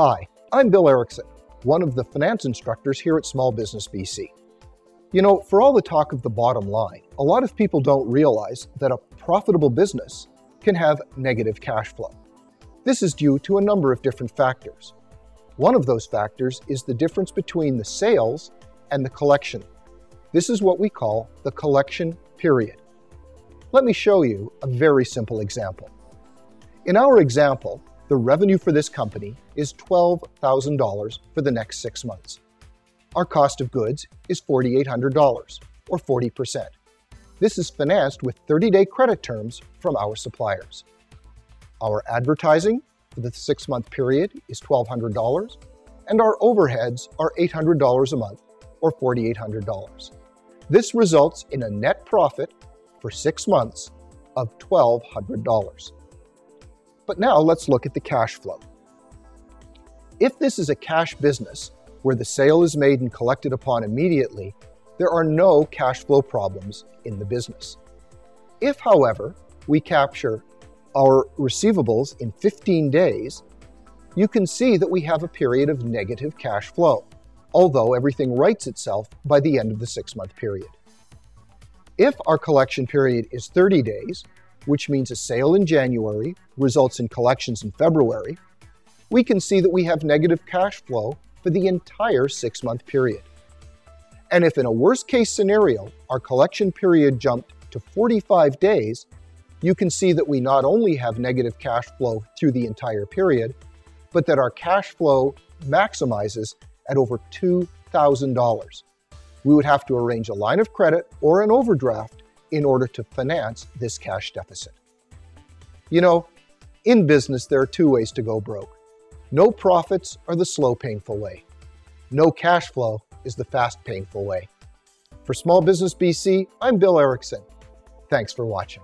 Hi, I'm Bill Erichson, one of the finance instructors here at Small Business BC. You know, for all the talk of the bottom line, a lot of people don't realize that a profitable business can have negative cash flow. This is due to a number of different factors. One of those factors is the difference between the sales and the collection. This is what we call the collection period. Let me show you a very simple example. In our example, the revenue for this company is $12,000 for the next 6 months. Our cost of goods is $4,800, or 40%. This is financed with 30-day credit terms from our suppliers. Our advertising for the 6-month period is $1,200, and our overheads are $800 a month, or $4,800. This results in a net profit for 6 months of $1,200. But now let's look at the cash flow. If this is a cash business where the sale is made and collected upon immediately, there are no cash flow problems in the business. If, however, we capture our receivables in 15 days, you can see that we have a period of negative cash flow, although everything rights itself by the end of the 6-month period. If our collection period is 30 days, which means a sale in January results in collections in February, we can see that we have negative cash flow for the entire 6-month period. And if in a worst-case scenario, our collection period jumped to 45 days, you can see that we not only have negative cash flow through the entire period, but that our cash flow maximizes at over $2,000. We would have to arrange a line of credit or an overdraft in order to finance this cash deficit. You know, in business, there are 2 ways to go broke. No profits are the slow, painful way. No cash flow is the fast, painful way. For Small Business BC, I'm Bill Erichson. Thanks for watching.